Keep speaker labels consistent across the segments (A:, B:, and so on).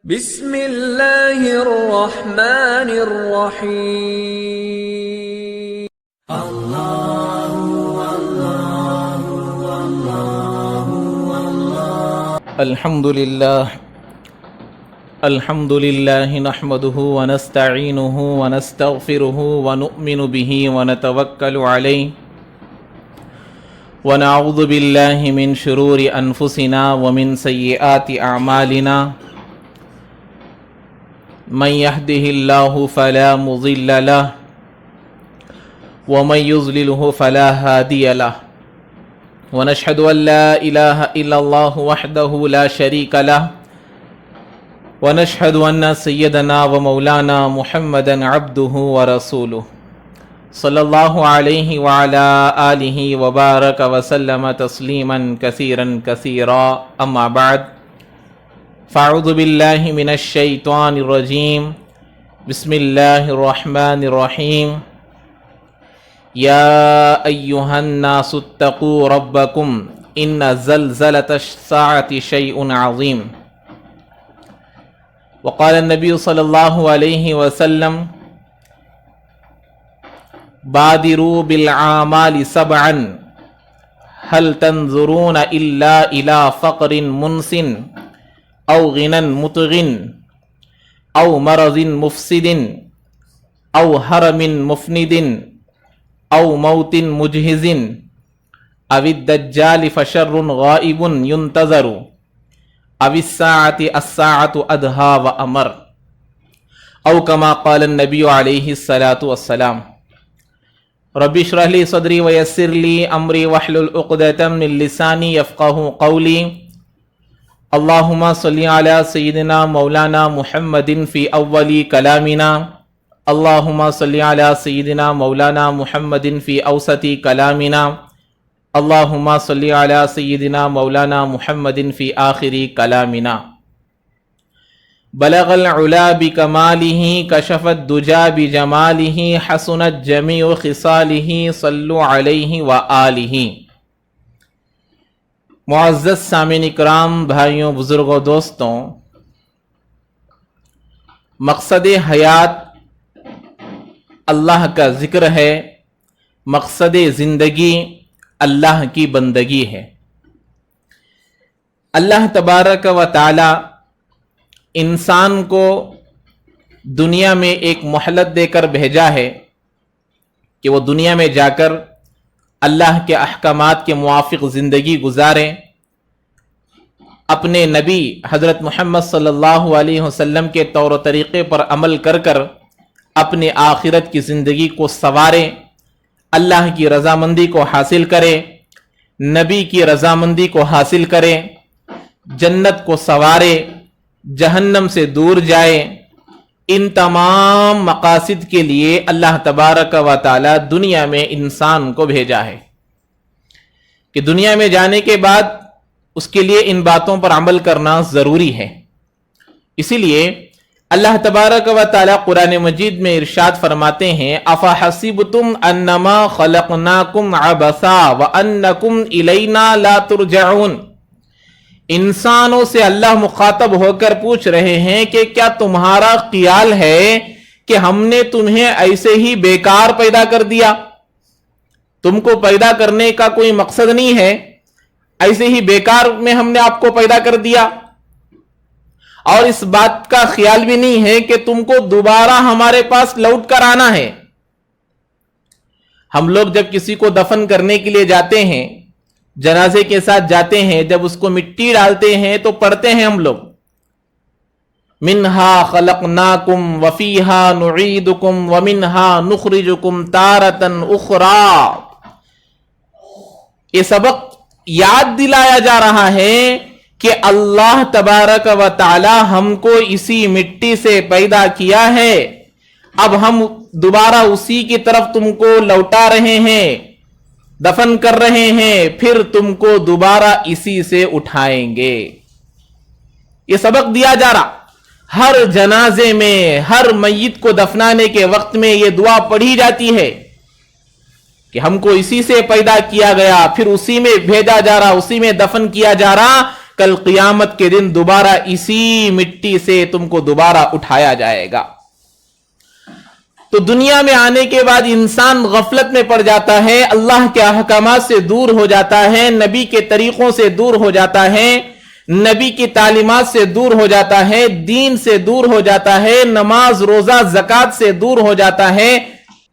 A: بسم اللہ الرحمن الرحیم
B: الحمد للہ نحمده ونستعینه ونستغفره ونؤمن به ونتوکل علیہ ونعوذ باللہ من شرور انفسنا ومن سیئات اعمالنا من يهده الله فلا مضل له ومن يضلله فلا هادي له ونشهد أن لا إله إلا الله وحده لا شريك له ونشهد أن سيدنا ومولانا محمدا عبده ورسوله صلى الله عليه وعلى آله وبارك وسلم تسليما كثيرا كثيرا أما بعد فاعوذ باللہ من الشیطان الرجیم بسم اللہ الرحمن الرحیم یا ایہا الناس اتقوا ربکم ان زلزلۃ الساعۃ شیء عظیم وقال النبی صلی اللہ علیہ وسلم بادروا بالعامال سبعا هل تنظرون الا الى فقر منسن او غنى مطغن او مرض مفسد او حرم مفند او موت مجهز او الدجال فشر غائب ينتظر او الساعة ادهى وامر او كما قال النبي عليه الصلاة والسلام رب اشرح لي صدري ويسر لي امري واحلل عقدة من لساني يفقهوا قولي اللہم صلی علی سیدنا مولانا محمد فی اول کلامنا اللہم صلی علی سیدنا مولانا محمد فی اوسط کلامنا اللہم صلی علی سیدنا مولانا محمد فی آخر کلامنا بلغ العلا بکمالہ کشف الدجا بجمالہ حسنت جمیع خصالہ صلو علیہ وآلہ معزز سامعین اکرام، بھائیوں، بزرگوں، دوستوں، مقصد حیات اللہ کا ذکر ہے، مقصد زندگی اللہ کی بندگی ہے۔ اللہ تبارک و تعالی انسان کو دنیا میں ایک مہلت دے کر بھیجا ہے کہ وہ دنیا میں جا کر اللہ کے احکامات کے موافق زندگی گزاریں، اپنے نبی حضرت محمد صلی اللہ علیہ وسلم کے طور و طریقے پر عمل کر کر اپنے آخرت کی زندگی کو سنواریں، اللہ کی رضامندی کو حاصل کریں، نبی کی رضامندی کو حاصل کریں، جنت کو سنواریں، جہنم سے دور جائیں۔ ان تمام مقاصد کے لیے اللہ تبارک و تعالی دنیا میں انسان کو بھیجا ہے کہ دنیا میں جانے کے بعد اس کے لیے ان باتوں پر عمل کرنا ضروری ہے۔ اسی لیے اللہ تبارک و تعالی قرآن مجید میں ارشاد فرماتے ہیں افحسبتم انما خلقناکم عبثا وانکم الینا لا ترجعون۔ انسانوں سے اللہ مخاطب ہو کر پوچھ رہے ہیں کہ کیا تمہارا خیال ہے کہ ہم نے تمہیں ایسے ہی بیکار پیدا کر دیا؟ تم کو پیدا کرنے کا کوئی مقصد نہیں ہے، ایسے ہی بیکار میں ہم نے آپ کو پیدا کر دیا، اور اس بات کا خیال بھی نہیں ہے کہ تم کو دوبارہ ہمارے پاس لوٹ کر آنا ہے۔ ہم لوگ جب کسی کو دفن کرنے کے لیے جاتے ہیں، جنازے کے ساتھ جاتے ہیں، جب اس کو مٹی ڈالتے ہیں تو پڑھتے ہیں ہم لوگ منہا خلقناکم وفیہا نعیدکم ومنہا نخرجکم تارۃ اخری۔ یہ سبق یاد دلایا جا رہا ہے کہ اللہ تبارک و تعالی ہم کو اسی مٹی سے پیدا کیا ہے، اب ہم دوبارہ اسی کی طرف تم کو لوٹا رہے ہیں، دفن کر رہے ہیں، پھر تم کو دوبارہ اسی سے اٹھائیں گے۔ یہ سبق دیا جا رہا، ہر جنازے میں، ہر میت کو دفنانے کے وقت میں یہ دعا پڑھی جاتی ہے کہ ہم کو اسی سے پیدا کیا گیا، پھر اسی میں بھیجا جا رہا، اسی میں دفن کیا جا رہا، کل قیامت کے دن دوبارہ اسی مٹی سے تم کو دوبارہ اٹھایا جائے گا۔ تو دنیا میں آنے کے بعد انسان غفلت میں پڑ جاتا ہے، اللہ کے احکامات سے دور ہو جاتا ہے، نبی کے طریقوں سے دور ہو جاتا ہے، نبی کی تعلیمات سے دور ہو جاتا ہے، دین سے دور ہو جاتا ہے، نماز روزہ زکوٰۃ سے دور ہو جاتا ہے۔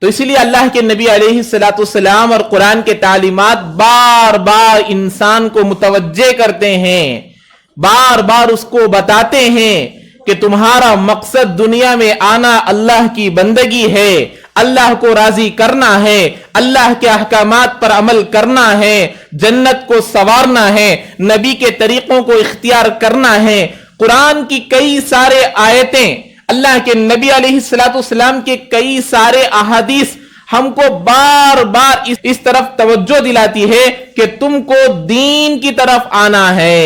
B: تو اسی لیے اللہ کے نبی علیہ الصلوۃ والسلام اور قرآن کے تعلیمات بار بار انسان کو متوجہ کرتے ہیں، بار بار اس کو بتاتے ہیں کہ تمہارا مقصد دنیا میں آنا اللہ کی بندگی ہے، اللہ کو راضی کرنا ہے، اللہ کے احکامات پر عمل کرنا ہے، جنت کو سنوارنا ہے، نبی کے طریقوں کو اختیار کرنا ہے۔ قرآن کی کئی سارے آیتیں، اللہ کے نبی علیہ الصلوۃ والسلام کے کئی سارے احادیث ہم کو بار بار اس طرف توجہ دلاتی ہے کہ تم کو دین کی طرف آنا ہے،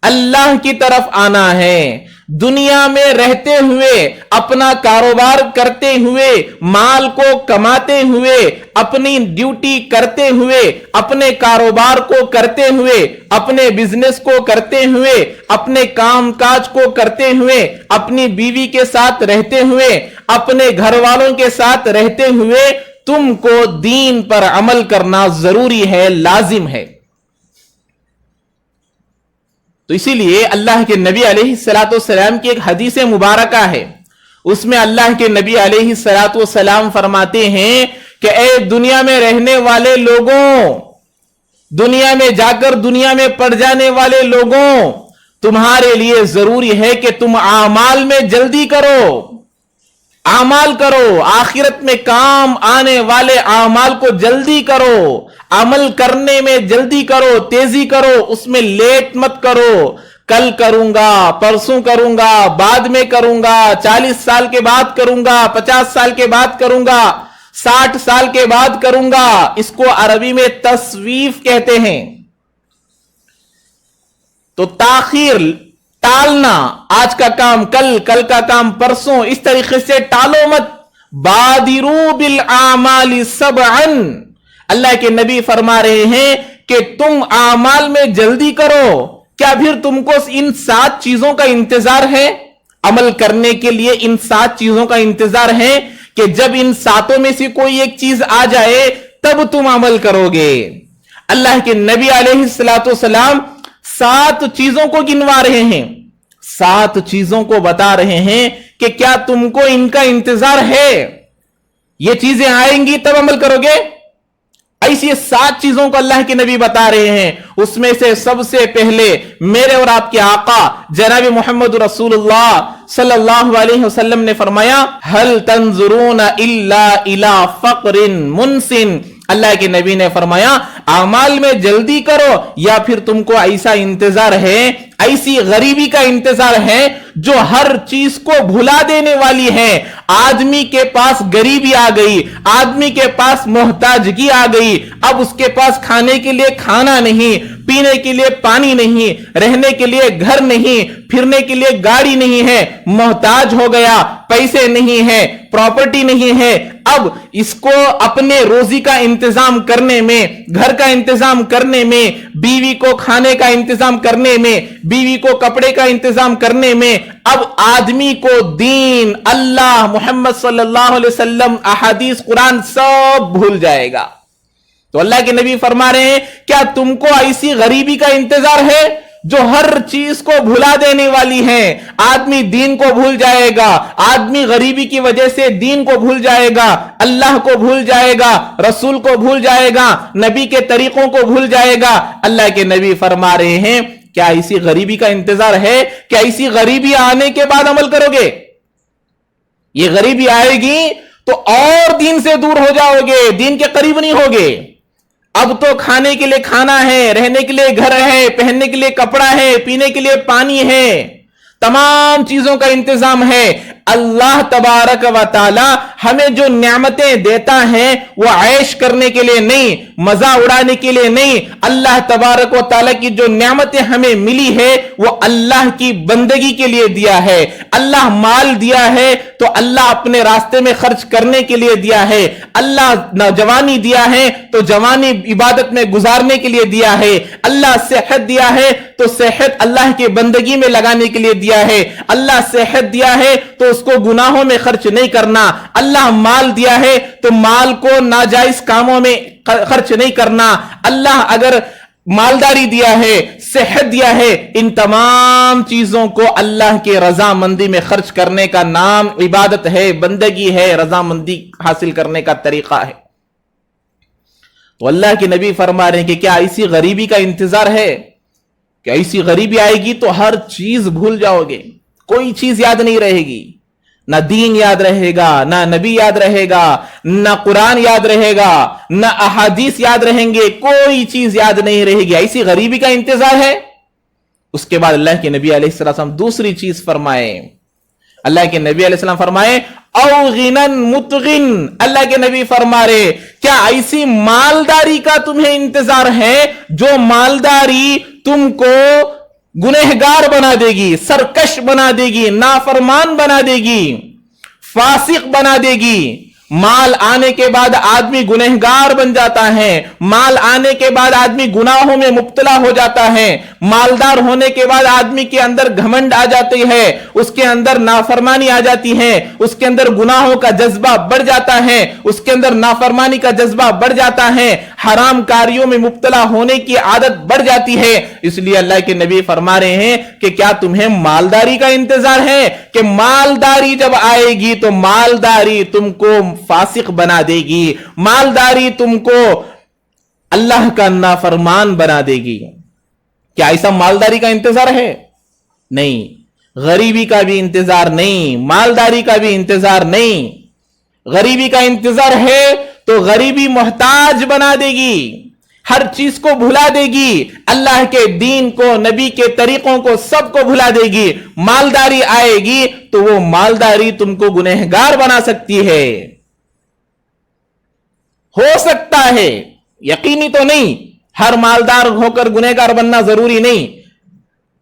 B: اللہ کی طرف آنا ہے، دنیا میں رہتے ہوئے، اپنا کاروبار کرتے ہوئے، مال کو کماتے ہوئے، اپنی ڈیوٹی کرتے ہوئے، اپنے کاروبار کو کرتے ہوئے، اپنے بزنس کو کرتے ہوئے، اپنے کام کاج کو کرتے ہوئے، اپنی بیوی کے ساتھ رہتے ہوئے، اپنے گھر والوں کے ساتھ رہتے ہوئے تم کو دین پر عمل کرنا ضروری ہے، لازم ہے۔ تو اسی لیے اللہ کے نبی علیہ الصلوۃ والسلام کی ایک حدیث مبارکہ ہے، اس میں اللہ کے نبی علیہ الصلوۃ والسلام فرماتے ہیں کہ اے دنیا میں رہنے والے لوگوں، دنیا میں جا کر دنیا میں پڑ جانے والے لوگوں، تمہارے لیے ضروری ہے کہ تم اعمال میں جلدی کرو، اعمال کرو، آخرت میں کام آنے والے اعمال کو جلدی کرو، عمل کرنے میں جلدی کرو، تیزی کرو، اس میں لیٹ مت کرو، کل کروں گا، پرسوں کروں گا، بعد میں کروں گا، 40 سال کے بعد کروں گا، 50 سال کے بعد کروں گا، 60 سال کے بعد کروں گا۔ اس کو عربی میں تسویف کہتے ہیں۔ تو تاخیر، ٹالنا، آج کا کام کل، کل کا کام پرسوں، اس طریقے سے ٹالو مت۔ بادروا بالاعمال سبعا، اللہ کے نبی فرما رہے ہیں کہ تم اعمال میں جلدی کرو۔ کیا پھر تم کو ان 7 چیزوں کا انتظار ہے؟ عمل کرنے کے لیے ان 7 چیزوں کا انتظار ہے کہ جب ان 7 میں سے کوئی ایک چیز آ جائے تب تم عمل کرو گے۔ اللہ کے نبی علیہ الصلوۃ والسلام 7 چیزوں کو گنوا رہے ہیں، 7 چیزوں کو بتا رہے ہیں کہ کیا تم کو ان کا انتظار ہے؟ یہ چیزیں آئیں گی تب عمل کرو گے؟ ایسی 7 چیزوں کو اللہ کے نبی بتا رہے ہیں۔ اس میں سے سب سے پہلے میرے اور آپ کے آقا جناب محمد رسول اللہ صلی اللہ علیہ وسلم نے فرمایا هل تنظرون الا الى فقر منسن، اللہ کے نبی نے فرمایا اعمال میں جلدی کرو، یا پھر تم کو ایسا انتظار ہے، ایسی غریبی کا انتظار ہے جو ہر چیز کو بھلا دینے والی ہے۔ آدمی کے پاس غریبی آ گئی، آدمی کے پاس محتاجگی آ گئی، اب اس کے پاس کھانے کے لیے کھانا نہیں، پینے کے لیے پانی نہیں، رہنے کے لیے گھر نہیں، پھرنے کے لیے گاڑی نہیں ہے، محتاج ہو گیا، پیسے نہیں ہے، پراپرٹی نہیں ہے۔ اب اس کو اپنے روزی کا انتظام کرنے میں، گھر کا انتظام کرنے میں، بیوی کو کھانے کا انتظام کرنے میں، بیوی کو کپڑے کا انتظام کرنے میں، اب آدمی کو دین، اللہ، محمد صلی اللہ علیہ وسلم، احادیث، قرآن سب بھول جائے گا۔ تو اللہ کے نبی فرما رہے ہیں کیا تم کو ایسی غریبی کا انتظار ہے جو ہر چیز کو بھلا دینے والی ہے؟ آدمی دین کو بھول جائے گا، آدمی غریبی کی وجہ سے دین کو بھول جائے گا، اللہ کو بھول جائے گا، رسول کو بھول جائے گا، نبی کے طریقوں کو بھول جائے گا۔ اللہ کے نبی فرما رہے ہیں کیا ایسی غریبی کا انتظار ہے؟ کیا ایسی غریبی آنے کے بعد عمل کرو گے؟ یہ غریبی آئے گی تو اور دین سے دور ہو جاؤ گے، دین کے قریب نہیں ہوگے۔ اب تو کھانے کے لیے کھانا ہے، رہنے کے لیے گھر ہے، پہننے کے لیے کپڑا ہے، پینے کے لیے پانی ہے، تمام چیزوں کا انتظام ہے۔ اللہ تبارک و تعالی हमें जो नेमतें देता है वो ऐश करने के लिए नहीं, मजा उड़ाने के लिए नहीं। अल्लाह तबारक व तआला की जो नेमतें हमें मिली है वो अल्लाह की बंदगी के लिए दिया है। अल्लाह माल दिया है तो अल्लाह अपने रास्ते में खर्च करने के लिए दिया है। अल्लाह जवानी दिया है तो जवानी इबादत में गुजारने के लिए दिया है। अल्लाह सेहत दिया है तो सेहत अल्लाह के बंदगी में लगाने के लिए दिया है। अल्लाह सेहत दिया है तो उसको गुनाहों में खर्च नहीं करना। अल्लाह माल दिया है तो माल को नाजायज कामों में खर्च नहीं करना। अल्लाह अगर मालदारी दिया है, सेहत दिया है, इन तमाम चीजों को अल्लाह के रजामंदी में खर्च करने का नाम इबादत है, बंदगी है, रजामंदी हासिल करने का तरीका है। तो अल्लाह के नबी फरमा रहे हैं कि क्या ऐसी गरीबी का इंतजार है? क्या ऐसी गरीबी आएगी तो हर चीज भूल जाओगे, कोई चीज याद नहीं रहेगी, ना दीन याद रहेगा, ना नबी याद रहेगा, ना कुरान याद रहेगा, ना अहादीस याद रहेंगे, कोई चीज याद नहीं रहेगी। ऐसी गरीबी का इंतजार है। उसके बाद अल्लाह के नबी अलैहिस्सलाम दूसरी चीज फरमाए। अल्लाह के नबी अलैहिस्सलाम फरमाए औ गिनन मुतगिन। अल्लाह के नबी फरमा रहे क्या ऐसी मालदारी का तुम्हें इंतजार है जो मालदारी तुमको गुनहगार बना देगी, सरकश बना देगी, नाफरमान बना देगी, फासिक बना देगी। माल आने के बाद आदमी गुनहगार बन जाता है, माल आने के बाद आदमी गुनाहों में मुब्तला हो जाता है, मालदार होने के बाद आदमी के अंदर घमंड आ जाती है, उसके अंदर नाफरमानी आ जाती है, उसके अंदर गुनाहों का जज्बा बढ़ जाता है, उसके अंदर नाफरमानी का जज्बा बढ़ जाता है, हराम कार्यों में मुब्तला होने की आदत बढ़ जाती है। इसलिए अल्लाह के नबी फरमा रहे हैं कि क्या तुम्हें मालदारी का इंतजार है कि मालदारी जब आएगी तो मालदारी तुमको फासिक बना देगी, मालदारी तुमको अल्लाह का नाफरमान बना देगी। क्या ऐसा मालदारी का इंतजार है? नहीं। गरीबी का भी इंतजार नहीं, मालदारी का भी इंतजार नहीं। गरीबी का इंतजार है तो गरीबी मोहताज बना देगी, हर चीज को भुला देगी, अल्लाह के दीन को, नबी के तरीकों को, सबको भुला देगी। मालदारी आएगी तो वो मालदारी तुमको गुनहगार बना सकती है। हो सकता है, यकीनी तो नहीं, हर मालदार होकर गुनहगार बनना जरूरी नहीं,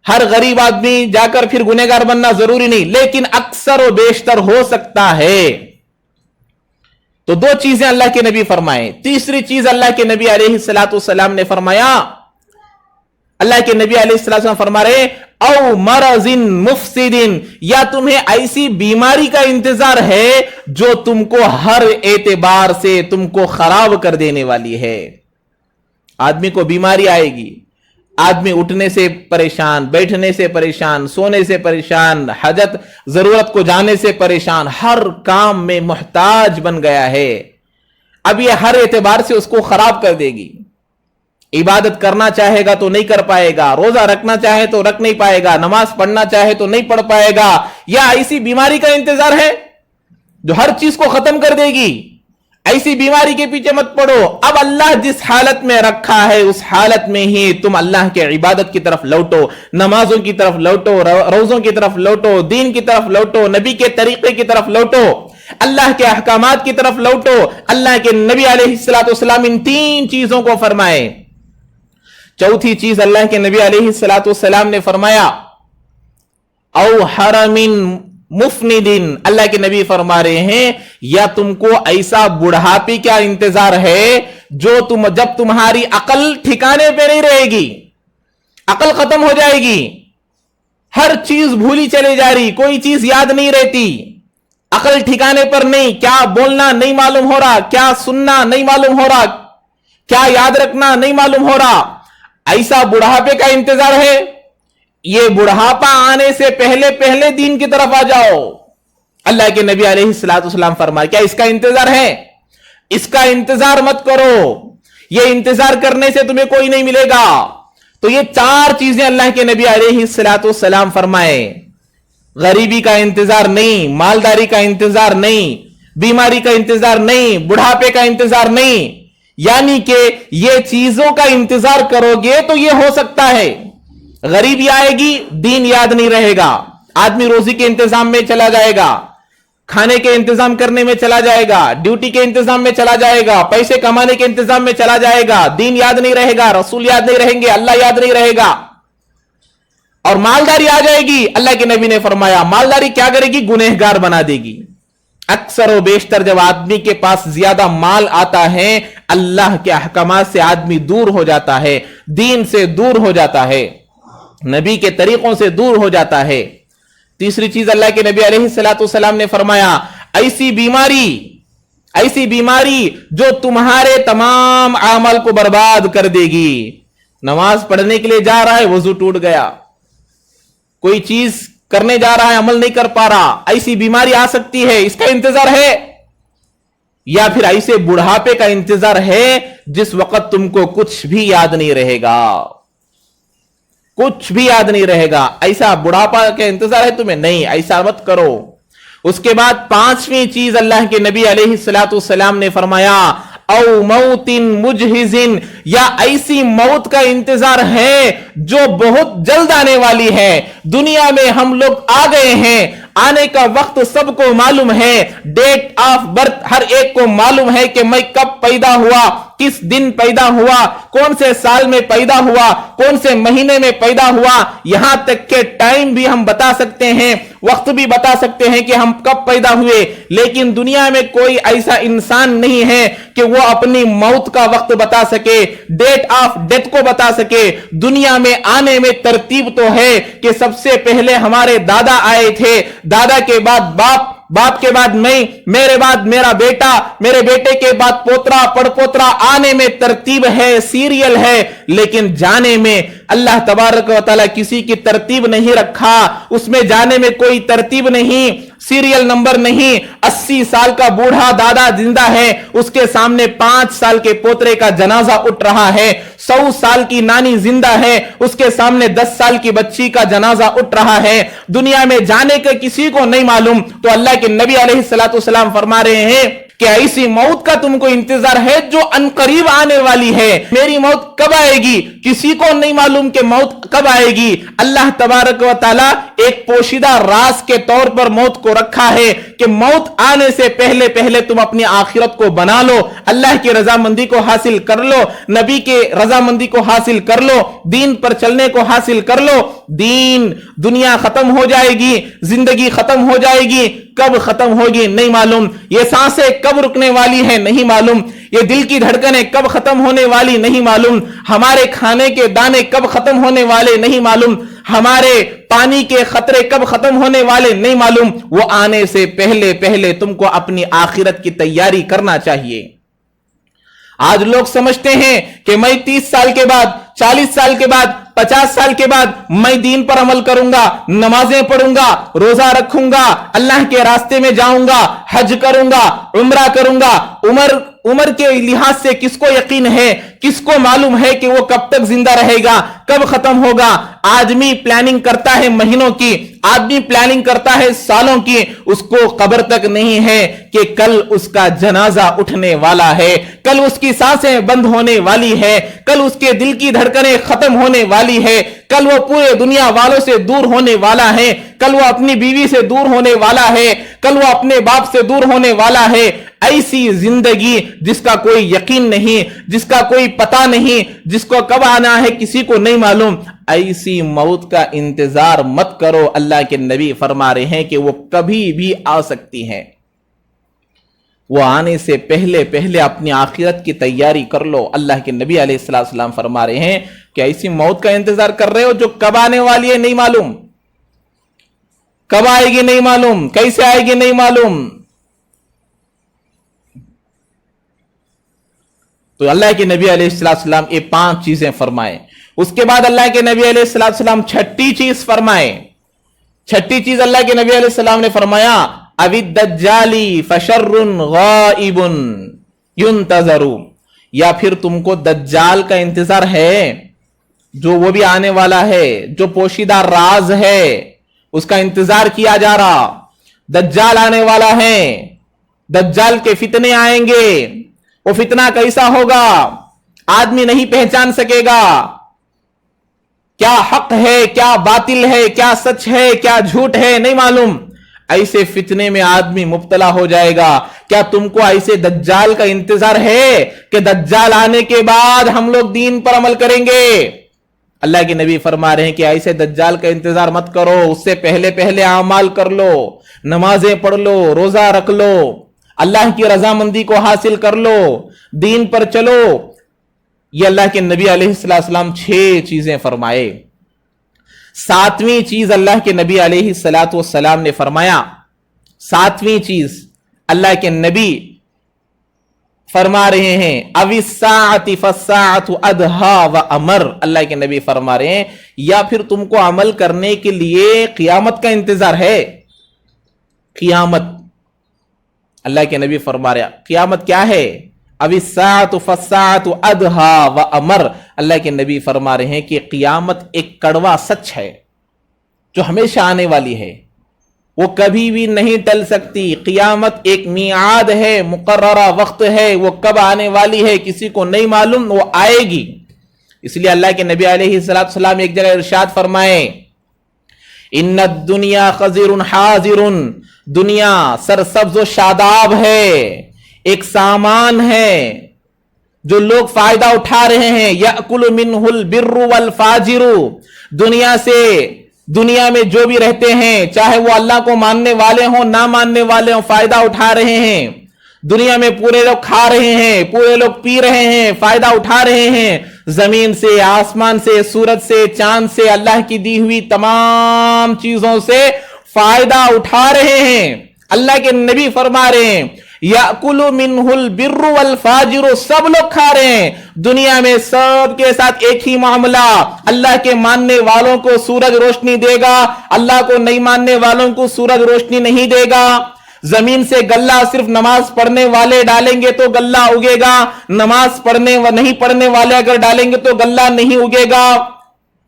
B: हर गरीब आदमी जाकर फिर गुनहगार बनना जरूरी नहीं, लेकिन अक्सर और बेशतर हो सकता है। तो दो चीजें अल्लाह के नबी फरमाए। तीसरी चीज अल्लाह के नबी अलैहिस्सलाम ने फरमाया, अल्लाह के नबी अलैहिस्सलाम फरमा रहे औ मरजिन मुफसिदिन, या तुम्हें ऐसी बीमारी का इंतजार है जो तुमको हर एतबार से तुमको खराब कर देने वाली है। आदमी को बीमारी आएगी, आदमी उठने से परेशान, बैठने से परेशान, सोने से परेशान, हाजत जरूरत को जाने से परेशान, हर काम में मोहताज बन गया है। अब यह हर एतबार से उसको खराब कर देगी। इबादत करना चाहेगा तो नहीं कर पाएगा, रोजा रखना चाहे तो रख नहीं पाएगा, नमाज पढ़ना चाहे तो नहीं पढ़ पाएगा। या ऐसी बीमारी का इंतजार है जो हर चीज को खत्म कर देगी। ऐसी बीमारी के पीछे मत पड़ो। अब अल्लाह जिस हालत में रखा है उस हालत में ही तुम अल्लाह के इबादत की तरफ लौटो, नमाजों की तरफ लौटो, रोजों की तरफ लौटो, दीन की तरफ लौटो, नबी के तरीके की तरफ लौटो, अल्लाह के अहकामात की तरफ लौटो। अल्लाह के नबी अलैहिस्सलाम इन तीन चीजों को फरमाए। चौथी चीज अल्लाह के नबी अलैहिस्सलाम ने फरमाया औ हरमिन मुफनिदिन, अल्लाह के नबी फरमा रहे हैं या तुमको ऐसा बुढ़ापे का इंतजार है जो जब तुम्हारी अकल ठिकाने पे नहीं रहेगी, अकल खत्म हो जाएगी, हर चीज भूली चले जा रही, कोई चीज याद नहीं रहती, अकल ठिकाने पर नहीं, क्या बोलना नहीं मालूम हो रहा, क्या सुनना नहीं मालूम हो रहा, क्या याद रखना नहीं मालूम हो रहा। ऐसा बुढ़ापे का इंतजार है। ये बुढ़ापा आने से पहले पहले दीन की तरफ आ जाओ। अल्लाह के नबी अलैहिस्सलाम फरमाए क्या इसका इंतजार है? इसका इंतजार मत करो, ये इंतजार करने से तुम्हें कोई नहीं मिलेगा। तो ये चार चीजें अल्लाह के नबी अलैहिस्सलाम फरमाए। गरीबी का इंतजार नहीं, मालदारी का इंतजार नहीं, बीमारी का इंतजार नहीं, बुढ़ापे का इंतजार नहीं, यानी कि ये चीजों का इंतजार करोगे तो ये हो सकता है गरीबी आएगी, दीन याद नहीं रहेगा, आदमी रोजी के इंतजाम में चला जाएगा, खाने के इंतजाम करने में चला जाएगा, ड्यूटी के इंतजाम में चला जाएगा, पैसे कमाने के इंतजाम में चला जाएगा, दीन याद नहीं रहेगा, रसूल याद नहीं रहेंगे, अल्लाह याद नहीं रहेगा, और मालदारी आ जाएगी। अल्लाह के नबी ने फरमाया मालदारी क्या करेगी? गुनहगार बना देगी। अक्सर और बेशतर जब आदमी के पास ज्यादा माल आता है, अल्लाह के अहकामात से आदमी दूर हो जाता है, दीन से दूर हो जाता है, नबी के तरीकों से दूर हो जाता है। तीसरी चीज अल्लाह के नबी अलैहिस्सलाम ने फरमाया ऐसी बीमारी जो तुम्हारे तमाम अमल को बर्बाद कर देगी। नमाज पढ़ने के लिए जा रहा है, वजू टूट गया, कोई चीज करने जा रहा है, अमल नहीं कर पा रहा, ऐसी बीमारी आ सकती है, इसका इंतजार है। या फिर ऐसे बुढ़ापे का इंतजार है जिस वक्त तुमको कुछ भी याद नहीं रहेगा, कुछ भी याद नहीं रहेगा। ऐसा बुढ़ापा का इंतजार है तुम्हें? नहीं, ऐसा मत करो। उसके बाद पांचवी चीज अल्लाह के नबी अलैहिस्सलाम ने फरमाया औ मौतिन मुजहिजिन, या ऐसी मौत का इंतजार है जो बहुत जल्द आने वाली है। दुनिया में हम लोग आ गए हैं, आने का वक्त सबको मालूम है, डेट ऑफ बर्थ हर एक को मालूम है कि मैं कब पैदा हुआ, किस दिन पैदा हुआ, कौन से साल में पैदा हुआ, कौन से महीने में पैदा हुआ, यहां तक के टाइम भी हम बता सकते हैं, वक्त भी बता सकते हैं कि हम कब पैदा हुए। लेकिन दुनिया में कोई ऐसा इंसान नहीं है कि वो अपनी मौत का वक्त बता सके, डेट ऑफ डेथ को बता सके। दुनिया में आने में तरतीब तो है कि सबसे पहले हमारे दादा आए थे, दादा के बाद बाप, बाप के बाद मैं, मेरे बाद मेरा बेटा, मेरे बेटे के बाद पोतरा, पड़पोतरा, आने में तरतीब है, सीरियल है। लेकिन जाने में अल्लाह तबारक व तआला किसी की तरतीब नहीं रखा, उसमें जाने में कोई तरतीब नहीं, सीरियल नंबर नहीं। 80 साल का बूढ़ा दादा जिंदा है, उसके सामने 5 साल के पोतरे का जनाजा उठ रहा है। 100 साल की नानी जिंदा है, उसके सामने 10 साल की बच्ची का जनाजा उठ रहा है। दुनिया में जाने का किसी को नहीं मालूम, तो अल्लाह के नबी अलैहिस्सलाम फरमा रहे हैं कि ऐसी मौत का तुमको इंतजार है जो अनकरीब आने वाली है। मेरी मौत कब आएगी किसी को नहीं मालूम कि मौत कब आएगी। अल्लाह तबारक व तआला एक पोशीदा राज के तौर पर मौत को रखा है कि मौत आने से पहले पहले तुम अपनी आखिरत को बना लो, अल्लाह की रजामंदी को हासिल कर लो, नबी के रजामंदी को हासिल कर लो, दीन पर चलने को हासिल कर लो। दीन, दुनिया खत्म हो जाएगी, जिंदगी खत्म हो जाएगी, कब खत्म होगी नहीं मालूम, ये सांसें कब रुकने वाली है नहीं मालूम, ये दिल की धड़कनें कब खत्म होने वाली नहीं मालूम, हमारे खाने के दाने कब खत्म होने वाले नहीं मालूम, हमारे पानी के खतरे कब खत्म होने वाले नहीं मालूम। वो आने से पहले पहले तुमको अपनी आखिरत की तैयारी करना चाहिए। आज लोग समझते हैं कि मैं 30 साल के बाद, 40 साल के बाद, 50 साल के बाद मैं दीन पर अमल करूंगा, नमाजें पढ़ूंगा, रोजा रखूंगा, अल्लाह के रास्ते में जाऊंगा, हज करूंगा, उम्रा करूंगा। उम्र के लिहाज से किसको यकीन है, किसको मालूम है कि वो कब तक जिंदा रहेगा, कब खत्म होगा। आदमी प्लानिंग करता है महीनों की, आदमी प्लानिंग करता है सालों की, उसको खबर तक नहीं है कि कल उसका जनाजा उठने वाला है, कल उसकी सांसें बंद होने वाली है, कल उसके दिल की धड़कनें खत्म होने वाली है, कल वो पूरे दुनिया वालों से दूर होने वाला है, कल वो अपनी बीवी से दूर होने वाला है, कल वो अपने बाप से दूर होने वाला है। ऐसी जिंदगी जिसका कोई यकीन नहीं, जिसका कोई पता नहीं, जिसको कब आना है किसी को नहीं मालूम, ऐसी मौत का इंतजार मत करो। अल्लाह के नबी फरमा रहे हैं कि वो कभी भी आ सकती है, वो आने से पहले पहले अपनी आखिरत की तैयारी कर लो। अल्लाह के नबी अलैहिस्सलाम फरमा रहे हैं कि ऐसी मौत का इंतजार कर रहे हो जो कब आने वाली है नहीं मालूम, कब आएगी नहीं मालूम, कैसे आएगी नहीं मालूम। तो अल्लाह के नबी अलैहिस्सलाम ये 5 चीजें फरमाए। उसके बाद अल्लाह के नबी अलैहिस्सलाम छठी चीज फरमाए। छठी चीज अल्लाह के नबी अलैहिस्सलाम ने फरमाया अविद्दज्जाली फशर्रुन गाइबुन युंतज़रु, या फिर तुमको दज्जाल का इंतजार है, जो वो भी आने वाला है, जो पोशीदा राज है, उसका इंतजार किया जा रहा। दज्जाल आने वाला है, दज्जाल के फितने आएंगे, वो फितना कैसा होगा आदमी नहीं पहचान सकेगा, क्या हक है क्या बातिल है, क्या सच है क्या झूठ है नहीं मालूम। ऐसे फितने में आदमी मुब्तला हो जाएगा। क्या तुमको ऐसे दज्जाल का इंतजार है कि दज्जाल आने के बाद हम लोग दीन पर अमल करेंगे? अल्लाह के नबी फरमा रहे हैं कि ऐसे दज्जाल का इंतजार मत करो, उससे पहले पहले आमाल कर लो, नमाजें पढ़ लो, रोजा रख लो, अल्लाह की रजामंदी को हासिल कर लो, दीन पर चलो। ये अल्लाह के नबी अलैहिस्सलाम 6 चीजें फरमाए। 7वीं चीज अल्लाह के नबी अलैहिस्सलाम ने फरमाया, 7वीं चीज अल्लाह के नबी फरमा रहे हैं, अविस्साअति फस्साअतु अदहा व अमर। अल्लाह के नबी फरमा रहे हैं, या फिर तुमको अमल करने के लिए कियामत का इंतजार है? कियामत, अल्लाह के नबी फरमा रहे हैं कियामत क्या है? अविस्साअतु फस्साअतु अदहा व अमर। अल्लाह के नबी फरमा रहे हैं कि कियामत एक कड़वा सच है जो हमेशा आने वाली है, वो कभी भी नहीं टल सकती। कियामत एक मियाद है, मुकर्ररा वक्त है, वो कब आने वाली है किसी को नहीं मालूम, वो आएगी। इसलिए अल्लाह के नबी अलैहिस्सलाम एक जगह इरशाद फरमाए, इन्नद दुनिया खज़िरुन हाजिरुन, दुनिया सरसब्ज़ व शादाब है, एक सामान है जो लोग फायदा उठा रहे हैं। यअकुलु मिनहुल बिर्रु वल फाजिरु, दुनिया से, दुनिया में जो भी रहते हैं, चाहे वो अल्लाह को मानने वाले हों ना मानने वाले हों, फायदा उठा रहे हैं। दुनिया में पूरे लोग खा रहे हैं, पूरे लोग पी रहे हैं, फायदा उठा रहे हैं। जमीन से, आसमान से, सूरज से, चांद से, अल्लाह की दी हुई तमाम चीजों से फायदा उठा रहे हैं। अल्लाह के नबी फरमा रहे हैं, याकुलु मिनहुल बिर्रु वल फाजिरु, सब लोग खा रहे हैं। दुनिया में सब के साथ एक ही मामला, अल्लाह के मानने वालों को सूरज रोशनी देगा, अल्लाह को नहीं मानने वालों को सूरज रोशनी नहीं देगा। जमीन से गल्ला सिर्फ नमाज पढ़ने वाले डालेंगे तो गल्ला उगेगा, नमाज पढ़ने व नहीं पढ़ने वाले अगर डालेंगे तो गल्ला नहीं उगेगा।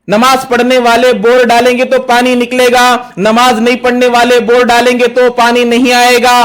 B: नमाज पढ़ने वाले बोर डालेंगे तो पानी निकलेगा, नमाज नहीं पढ़ने वाले बोर डालेंगे तो पानी नहीं आएगा।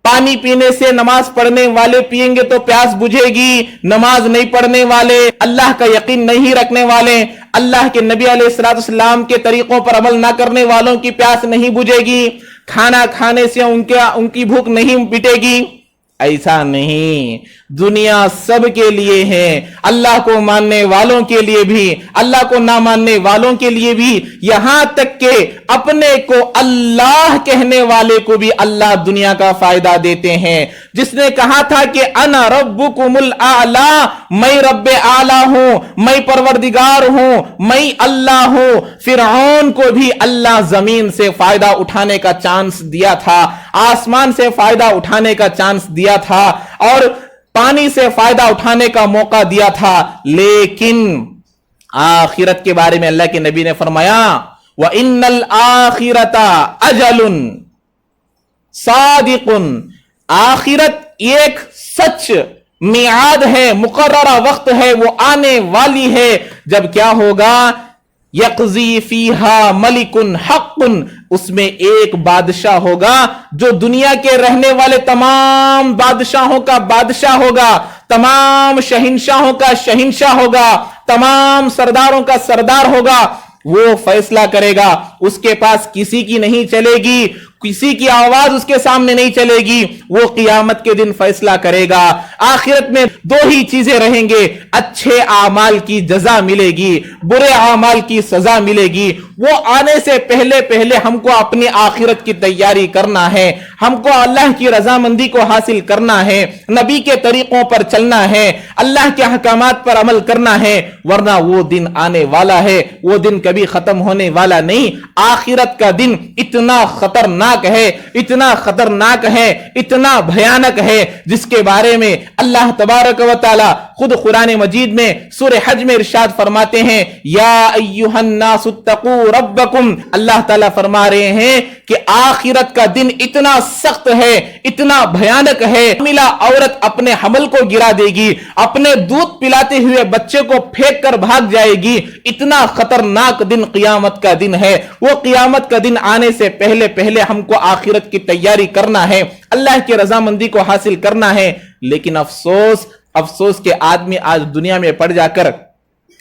B: पानी पीने से नमाज पढ़ने वाले पिएंगे तो प्यास बुझेगी, नमाज नहीं पढ़ने वाले, अल्लाह का यकीन नहीं रखने वाले, अल्लाह के नबी अलैहिस्सलाम के तरीकों पर अमल ना करने वालों की प्यास नहीं बुझेगी, खाना खाने से उनकी भूख नहीं मिटेगी। ऐसा नहीं, दुनिया सब के लिए है, अल्लाह को मानने वालों के लिए भी, अल्लाह को ना मानने वालों के लिए भी, यहां तक के अपने को अल्लाह कहने वाले को भी अल्लाह दुनिया का फायदा देते हैं। जिसने कहा था कि अना रब्बुकुमुल आला, मैं रब्बे आला हूं, मैं परवरदिगार हूं, मैं अल्लाह हूं, फिरऔन को भी अल्लाह जमीन से फायदा उठाने का चांस दिया था, आसमान से फायदा उठाने का चांस दिया था, और पानी से फायदा उठाने का मौका दिया था। लेकिन आखिरत के बारे में अल्लाह के नबी ने फरमाया, व इन्नल आखिरता अजलुन सादिकुन, आखिरत एक सच मियाद है, मुकर्ररा वक्त है, वो आने वाली है। जब क्या होगा, यक़ज़ी फीहा मलिकुन हक़्क़ुन, उसमें एक बादशाह होगा जो दुनिया के रहने वाले तमाम बादशाहों का बादशाह होगा, तमाम शहिंशाहों का शहिंशाह होगा, तमाम सरदारों का सरदार होगा। वो फैसला करेगा, उसके पास किसी की नहीं चलेगी, किसी की आवाज उसके सामने नहीं चलेगी, वो कियामत के दिन फैसला करेगा। आखिरत में 2 ही चीजें रहेंगे, अच्छे आमाल की जजा मिलेगी, बुरे आमाल की सजा मिलेगी। वो आने से पहले पहले हमको अपनी आखिरत की तैयारी करना है, हमको अल्लाह की रजामंदी को हासिल करना है, नबी के तरीकों पर चलना है, अल्लाह के अहकामात पर अमल करना है, वरना वो दिन आने वाला है, वो दिन कभी खत्म होने वाला नहीं। आखिरत का दिन इतना खतरनाक है, इतना खतरनाक है, इतना भयानक है, जिसके बारे में अल्लाह तबारक व तआला खुद कुरान मजीद में सूरह हज में इरशाद फरमाते हैं, या अय्युहन्नासुत्तकू रब्बकुम, अल्लाह ताला फरमा रहे हैं कि आखिरत का दिन इतना सख्त है, इतना भयानक है, मिला औरत अपने हमल को गिरा देगी, अपने दूध पिलाते हुए बच्चे को फेंक कर भाग जाएगी। इतना खतरनाक दिन कियामत का दिन है। वो कियामत का दिन आने से पहले पहले हमको आखिरत की तैयारी करना है, अल्लाह की रजामंदी को हासिल करना है। लेकिन अफसोस के आदमी आज दुनिया में पड़ जाकर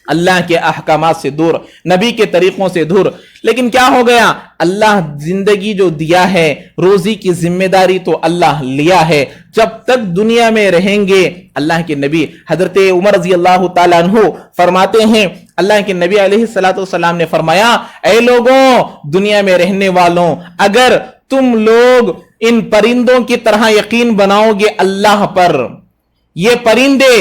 B: अल्लाह के अहकामात से दूर, नबी के तरीकों से दूर। लेकिन क्या हो गया, अल्लाह जिंदगी जो दिया है, रोजी की जिम्मेदारी तो अल्लाह लिया है। जब तक दुनिया में रहेंगे, अल्लाह के नबी हजरत उमर रजी अल्लाह तआला अन्हु फरमाते हैं, अल्लाह के नबी अलैहिस्सलातु वस्सलाम ने फरमाया, ऐ लोगों, दुनिया में रहने वालों, अगर तुम लोग इन परिंदों की तरह यकीन बनाओगे अल्लाह पर, ये परिंदे,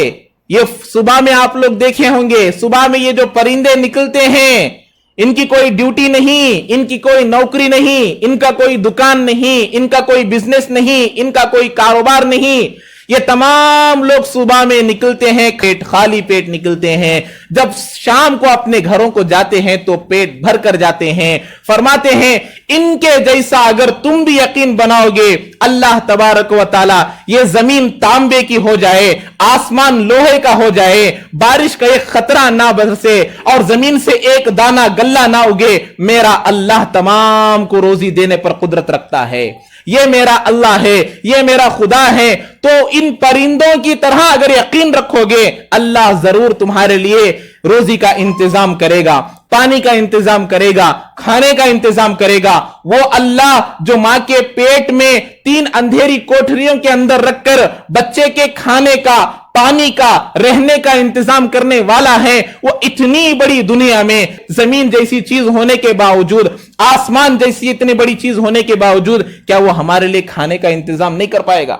B: ये सुबह में आप लोग देखे होंगे, सुबह में ये जो परिंदे निकलते हैं, इनकी कोई ड्यूटी नहीं, इनकी कोई नौकरी नहीं, इनका कोई दुकान नहीं, इनका कोई बिजनेस नहीं, इनका कोई कारोबार नहीं, ये तमाम लोग सुबह में निकलते हैं, पेट खाली पेट निकलते हैं, जब शाम को अपने घरों को जाते हैं तो पेट भर कर जाते हैं। फरमाते हैं, इनके जैसा अगर तुम भी यकीन बनाओगे अल्लाह तबारक व ताला, ये जमीन तांबे की हो जाए, आसमान लोहे का हो जाए, बारिश का एक खतरा ना बरसे और जमीन से एक दाना गल्ला ना उगे, मेरा अल्लाह तमाम को रोजी देने पर कुदरत रखता है। ये मेरा अल्लाह है, ये मेरा खुदा है। तो इन परिंदों की तरह अगर यकीन रखोगे, अल्लाह जरूर तुम्हारे लिए रोजी का इंतजाम करेगा, पानी का इंतजाम करेगा, खाने का इंतजाम करेगा। वो अल्लाह जो मां के पेट में 3 अंधेरी कोठरियों के अंदर रखकर बच्चे के खाने का, पानी का, रहने का इंतजाम करने वाला है, वो इतनी बड़ी दुनिया में जमीन जैसी चीज होने के बावजूद, आसमान जैसी इतनी बड़ी चीज होने के बावजूद, क्या वो हमारे लिए खाने का इंतजाम नहीं कर पाएगा?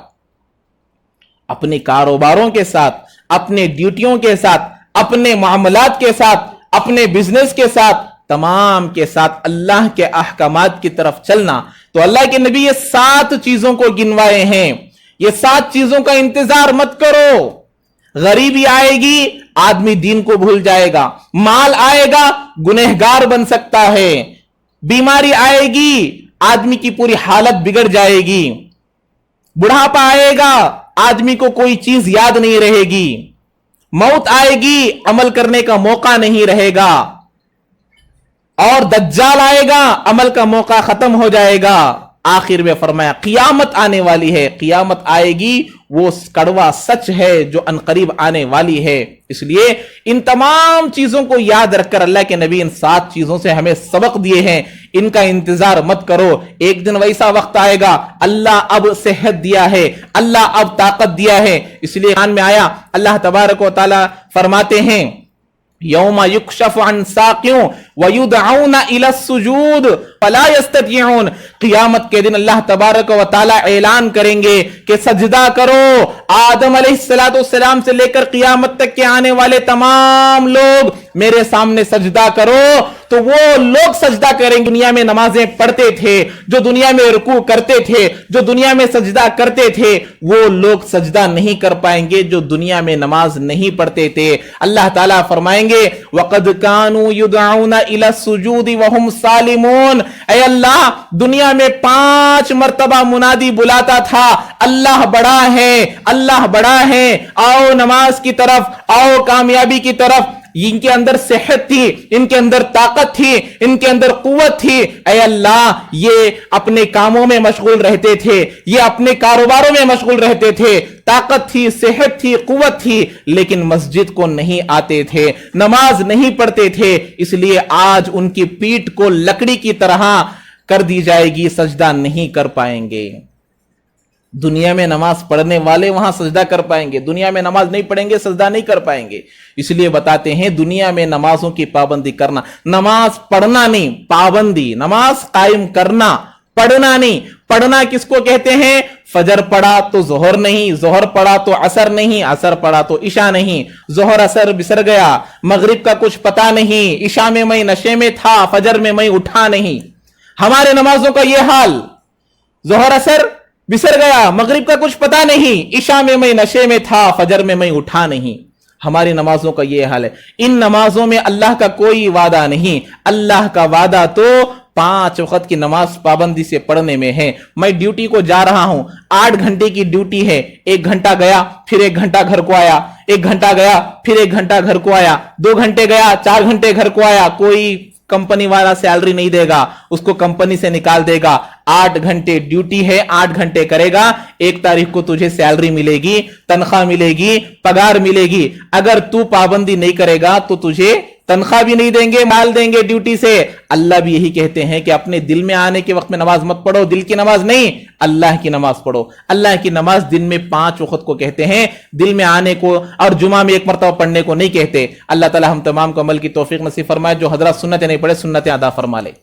B: अपने कारोबारों के साथ, अपने ड्यूटियों के साथ, अपने मामलात के साथ, अपने बिजनेस के साथ, तमाम के साथ अल्लाह के अहकामात की तरफ चलना। तो अल्लाह के नबी ये 7 चीजों को गिनवाए हैं। ये 7 चीजों का इंतजार मत करो। गरीबी आएगी, आदमी दीन को भूल जाएगा, माल आएगा, गुनहगार बन सकता है, बीमारी आएगी, आदमी की पूरी हालत बिगड़ जाएगी, बुढ़ापा आएगा, आदमी को कोई चीज याद नहीं रहेगी, मौत आएगी, अमल करने का मौका नहीं रहेगा, और दज्जाल आएगा, अमल का मौका खत्म हो जाएगा। आखिर में फरमाया कियामत आने वाली है, कियामत आएगी, वो कड़वा सच है जो अनकरीब आने वाली है। इसलिए इन तमाम चीजों को याद रखकर अल्लाह के नबी इन 7 चीजों से हमें सबक दिए हैं। इनका इंतजार मत करो, एक दिन वैसा वक्त आएगा, अल्लाह अब सेहत दिया है, अल्लाह अब ताकत दिया है। इसलिए कुरान में आया, अल्लाह तबारक व तआला फरमाते हैं, यौमा युक्शफ़ु अन साक़ियों व युदअऊना इला सुजूद फला यस्ततिऊन। क़ियामत के दिन अल्लाह तबारक व तआला ऐलान करेंगे कि सजदा करो। आदम अलैहिस्सलाम से लेकर क़ियामत तक के आने वाले तमाम लोग मेरे सामने सजदा करो। तो वो लोग सजदा करेंगे, दुनिया में नमाजें पढ़ते थे, जो दुनिया में रुकू करते थे, जो दुनिया में सजदा करते थे, वो लोग सजदा नहीं कर पाएंगे जो दुनिया में नमाज नहीं पढ़ते थे। अल्लाह ताला फरमाएंगे, वक़द कानू युदअऊना इला सुजूदी वहुम सालिमून। ऐ अल्लाह, दुनिया में 5 मर्तबा मुनादी बुलाता था, अल्लाह बड़ा है, अल्लाह बड़ा है, आओ नमाज की तरफ, आओ कामयाबी की तरफ। इनके अंदर सेहत थी, इनके अंदर ताकत थी, इनके अंदर कुव्वत थी। ऐ अल्लाह, ये अपने कामों में मशगूल रहते थे, ये अपने कारोबारों में मशगूल रहते थे, ताकत थी, सेहत थी, कुव्वत थी, लेकिन मस्जिद को नहीं आते थे, नमाज नहीं पढ़ते थे। इसलिए आज उनकी पीठ को लकड़ी की तरह कर दी जाएगी, सजदा नहीं कर पाएंगे। दुनिया में नमाज पढ़ने वाले वहां सजदा कर पाएंगे, दुनिया में नमाज नहीं पढ़ेंगे, सजदा नहीं कर पाएंगे। इसलिए बताते हैं, दुनिया में नमाजों की पाबंदी करना, नमाज पढ़ना नहीं, पाबंदी, नमाज कायम करना, पढ़ना नहीं। पढ़ना किसको कहते हैं? फजर पढ़ा तो जोहर नहीं, जोहर पढ़ा तो असर नहीं, असर पढ़ा तो इशा नहीं, जोहर असर बिसर गया, मगरिब का कुछ पता नहीं, इशा में मैं नशे में था, फजर में मैं उठा नहीं। हमारे नमाजों का यह हाल, जोहर असर बिसर गया, मगरिब का कुछ पता नहीं, इशा में मैं नशे में था, फजर में मैं उठा नहीं। हमारी नमाजों का यह हाल है। इन नमाजों में अल्लाह का कोई वादा नहीं। अल्लाह का वादा तो 5 वक्त की नमाज पाबंदी से पढ़ने में है। मैं ड्यूटी को जा रहा हूं, 8 घंटे की ड्यूटी है, 1 घंटा गया, फिर 1 घंटा घर को आया, 1 घंटा गया, फिर 1 घंटा घर को आया, 2 घंटे गया, 4 घंटे घर को आया, कोई कंपनी वाला सैलरी नहीं देगा, उसको कंपनी से निकाल देगा। 8 घंटे ड्यूटी है, 8 घंटे करेगा, 1 तारीख को तुझे सैलरी मिलेगी, तनख्वाह मिलेगी, पगार मिलेगी। अगर तू पाबंदी नहीं करेगा तो तुझे तनख्वाह भी नहीं देंगे, माल देंगे ड्यूटी से। अल्लाह भी यही कहते हैं कि अपने दिल में आने के वक्त में नमाज मत पढ़ो, दिल की नमाज नहीं, अल्लाह की नमाज पढ़ो। अल्लाह की नमाज दिन में 5 वक्त को कहते हैं, दिल में आने को और जुमा में 1 मरतबा पढ़ने को नहीं कहते। अल्लाह ताला हम तमाम को अमल की तौफीक नसीब फरमाए। जो हजरत सुन्नतें नहीं पढ़े, सुन्नतें अदा फरमा ले।